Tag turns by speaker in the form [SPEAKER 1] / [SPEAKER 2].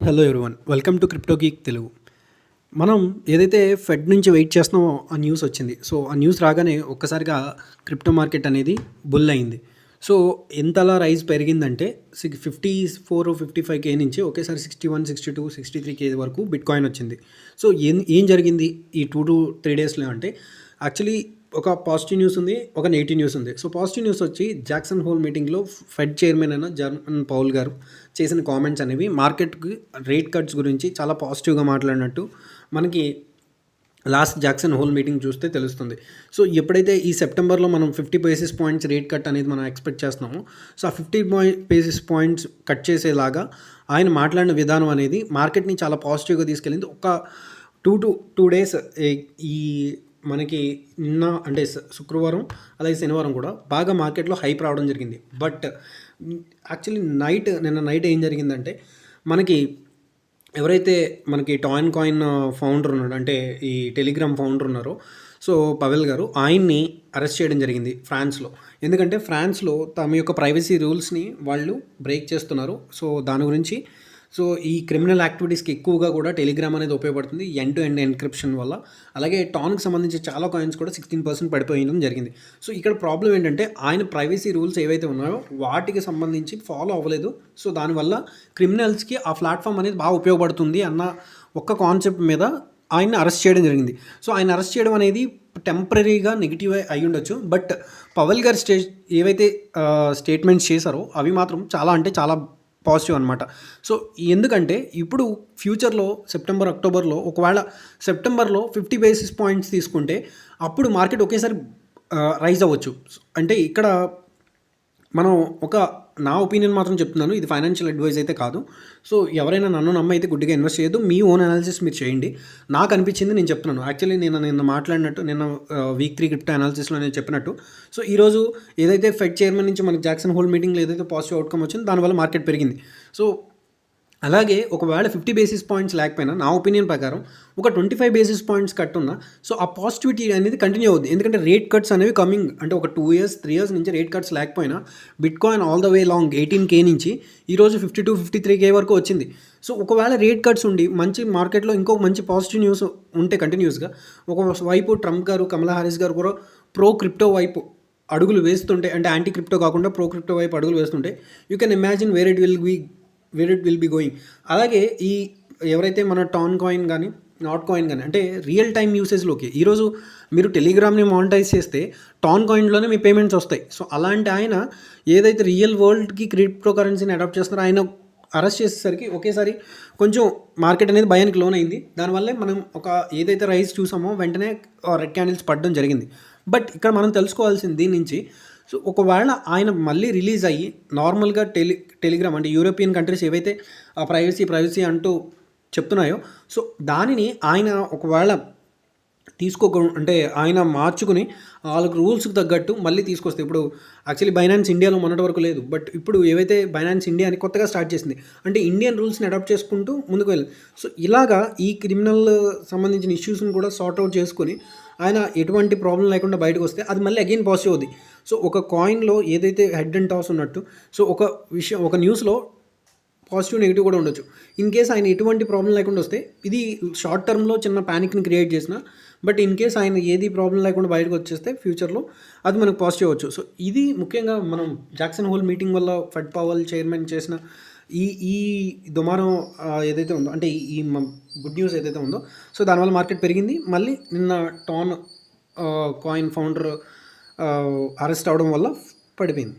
[SPEAKER 1] Hello everyone, welcome to crypto geek Telugu. మనం ఏదైతే fed నుంచి వెయిట్ చేస్తున్నామో ఆ న్యూస్ వచ్చింది. సో ఆ న్యూస్ రాగానే ఒక్కసారిగా క్రిప్టో మార్కెట్ అనేది బుల్ అయింది. సో ఎంతలా రైజ్ పెరిగిందంటే 54-55K నుంచి ఒకేసారి 61-62-63K వరకు బిట్ కాయిన్ వచ్చింది. సో ఏం జరిగింది ఈ 2 to 3 డేస్లో అంటే, యాక్చువల్లీ ఒక పాజిటివ్ న్యూస్ ఉంది, ఒక నెగిటివ్ న్యూస్ ఉంది. సో పాజిటివ్ న్యూస్ వచ్చి జాక్సన్ హోల్ మీటింగ్లో ఫెడ్ చైర్మన్ అయిన జర్మన్ పౌల్ గారు చేసిన కామెంట్స్ అనేవి మార్కెట్కి రేట్ కట్స్ గురించి చాలా పాజిటివ్గా మాట్లాడినట్టు మనకి లాస్ట్ జాక్సన్ హోల్ మీటింగ్ చూస్తే తెలుస్తుంది. సో ఎప్పుడైతే ఈ సెప్టెంబర్లో మనం 50 బేసిస్ పాయింట్స్ రేట్ కట్ అనేది మనం ఎక్స్పెక్ట్ చేస్తున్నామో, సో ఆ 50 బేసిస్ పాయింట్స్ కట్ చేసేలాగా ఆయన మాట్లాడిన విధానం అనేది మార్కెట్ని చాలా పాజిటివ్గా తీసుకెళ్ళింది. ఒక 2 డేస్ ఈ మనకి నిన్న అంటే శుక్రవారం అలాగే శనివారం కూడా బాగా మార్కెట్లో హైప్ రావడం జరిగింది. బట్ యాక్చువల్లీ నిన్న నైట్ ఏం జరిగిందంటే, మనకి ఎవరైతే మనకి టాయిన్ కాయిన్ ఫౌండర్ ఉన్నాడు, అంటే ఈ టెలిగ్రామ్ ఫౌండర్ ఉన్నారో, సో పవెల్ గారు, ఆయన్ని అరెస్ట్ చేయడం జరిగింది ఫ్రాన్స్లో. ఎందుకంటే ఫ్రాన్స్లో తమ యొక్క ప్రైవసీ రూల్స్ని వాళ్ళు బ్రేక్ చేస్తున్నారు. సో దాని గురించి ఈ క్రిమినల్ యాక్టివిటీస్కి ఎక్కువగా కూడా టెలిగ్రామ్ అనేది ఉపయోగపడుతుంది ఎండ్ టు ఎండ్ ఎన్క్రిప్షన్ వల్ల. అలాగే టాన్కి సంబంధించి చాలా కాయిన్స్ కూడా 16% పడిపోయడం జరిగింది. సో ఇక్కడ ప్రాబ్లం ఏంటంటే, ఆయన ప్రైవసీ రూల్స్ ఏవైతే ఉన్నాయో వాటికి సంబంధించి ఫాలో అవ్వలేదు. సో దానివల్ల క్రిమినల్స్కి ఆ ప్లాట్ఫామ్ అనేది బాగా ఉపయోగపడుతుంది అన్న ఒక్క కాన్సెప్ట్ మీద ఆయన్ని అరెస్ట్ చేయడం జరిగింది. సో ఆయన అరెస్ట్ చేయడం అనేది టెంపరీగా నెగిటివ్ అయి ఉండొచ్చు. బట్ పవల్ గారు ఏవైతే స్టేట్మెంట్స్ చేశారో అవి మాత్రం చాలా అంటే చాలా పాజిటివ్ అనమాట. సో ఎందుకంటే ఇప్పుడు ఫ్యూచర్లో సెప్టెంబర్, అక్టోబర్లో ఒకవేళ సెప్టెంబర్లో 50 బేసిస్ పాయింట్స్ తీసుకుంటే అప్పుడు మార్కెట్ ఒకేసారి రైజ్ అవ్వచ్చు. అంటే ఇక్కడ మనం నా ఒపీనియన్ మాత్రం చెప్తున్నాను, ఇది ఫైనాన్షియల్ అడ్వైస్ అయితే కాదు. సో ఎవరైనా నన్ను నమ్మైతే గుడ్డిగా ఇన్వెస్ట్ చేయొద్దు, మీ ఓన్ అనాలిసిస్ మీరు చేయండి. నాకు అనిపించింది నేను చెప్తున్నాను. యాక్చువల్లీ నిన్న మాట్లాడినట్టు, నిన్న వీక్ 3 క్రిప్టో అనాలిసిస్లో నేను చెప్పినట్టు, సో ఈరోజు ఏదైతే ఫెడ్ చైర్మన్ నుంచి మనకి జాక్సన్ హోల్ మీటింగ్లో ఏదైతే పాజిటివ్ అవుట్కమ్ వచ్చిందో దానివల్ల మార్కెట్ పెరిగింది. సో అలాగే ఒకవేళ 50 బేసిస్ పాయింట్స్ లేకపోయినా నా ఒపీనియన్ ప్రకారం ఒక 25 బేసిస్ పాయింట్స్ కట్ ఉన్నా, సో ఆ పాజిటివిటీ అనేది కంటిన్యూ అవుద్ది. ఎందుకంటే రేట్ కట్స్ అనేవి కమింగ్, అంటే ఒక 2 years 3 years నుంచి రేట్ కట్స్ లేకపోయినా bit coin all the way long 18K నుంచి ఈరోజు 52-53K వరకు వచ్చింది. సో ఒకవేళ రేట్ కట్స్ ఉండి మంచి మార్కెట్లో ఇంకొక మంచి పాజిటివ్ న్యూస్ ఉంటే కంటిన్యూస్గా, ఒక వైపు ట్రంప్ గారు, కమలా హారిస్ గారు కూడా ప్రో క్రిప్టో వైపు అడుగులు వేస్తుంటే, అంటే యాంటీ క్రిప్టో కాకుండా ప్రో క్రిప్టో వైపు అడుగులు వేస్తుంటే, you can imagine where it will be going. అలాగే ఈ ఎవరైతే మన టాన్ కాయిన్ కానీ నాట్ కాయిన్ కానీ, అంటే రియల్ టైమ్ యూసేజ్లోకి ఈరోజు మీరు టెలిగ్రామ్ని మానిటైజ్ చేస్తే టాన్ కాయిన్లోనే మీ పేమెంట్స్ వస్తాయి. సో అలాంటి ఆయన ఏదైతే రియల్ వరల్డ్కి క్రిప్టో కరెన్సీని అడాప్ట్ చేస్తున్నారో ఆయన అరెస్ట్ చేసేసరికి ఒకేసారి కొంచెం మార్కెట్ అనేది భయానికి లోన్ అయింది. దానివల్లే మనం ఏదైతే రైజ్ చూసామో వెంటనే రెడ్ క్యాండిల్స్ పడడం జరిగింది. బట్ ఇక్కడ మనం తెలుసుకోవాల్సింది దీని నుంచి, సో ఒకవేళ ఆయన మళ్ళీ రిలీజ్ అయ్యి నార్మల్గా టెలిగ్రామ్ అంటే యూరోపియన్ కంట్రీస్ ఏవైతే ప్రైవసీ అంటూ చెప్తున్నాయో, సో దానిని ఆయన ఒకవేళ అంటే ఆయన మార్చుకుని వాళ్ళకి రూల్స్కి తగ్గట్టు మళ్ళీ తీసుకొస్తే, ఇప్పుడు యాక్చువల్లీ బైనాన్స్ ఇండియాలో మొన్నటి వరకు లేదు, బట్ ఇప్పుడు ఏవైతే బైనాన్స్ ఇండియా అని కొత్తగా స్టార్ట్ చేసింది, అంటే ఇండియన్ రూల్స్ని అడాప్ట్ చేసుకుంటూ ముందుకు వెళ్ళి, సో ఇలాగా ఈ క్రిమినల్ సంబంధించిన ఇష్యూస్ని కూడా సార్ట్అవుట్ చేసుకొని ఆయన ఎటువంటి ప్రాబ్లం లేకుండా బయటకు వస్తే అది మళ్ళీ అగైన్ పాజిటివ్ అవుతుంది. సో ఒక కాయిన్లో ఏదైతే హెడ్ అండ్ టాస్ ఉన్నట్టు, సో ఒక న్యూస్లో పాజిటివ్ నెగిటివ్ కూడా ఉండొచ్చు. ఇన్ కేస్ ఆయన ఎటువంటి ప్రాబ్లం లేకుండా వస్తే ఇది షార్ట్ టర్మ్లో చిన్న ప్యానిక్ని క్రియేట్ చేసిన, బట్ ఇన్ కేస్ ఆయన ఏది ప్రాబ్లం లేకుండా బయటకు వచ్చేస్తే ఫ్యూచర్లో అది మనకు పాజిటివ్ అవ్వచ్చు. సో ఇది ముఖ్యంగా మనం జాక్సన్ హోల్ మీటింగ్ వల్ల ఫెడ్ పవల్ చైర్మన్ చేసిన ఈ దుమారం ఏదైతే ఉందో, అంటే ఈ గుడ్ న్యూస్ ఏదైతే ఉందో, సో దానివల్ల మార్కెట్ పెరిగింది. మళ్ళీ నిన్న టాన్ కాయిన్ ఫౌండర్ అరెస్ట్ అవడం వల్ల పడిపోయింది.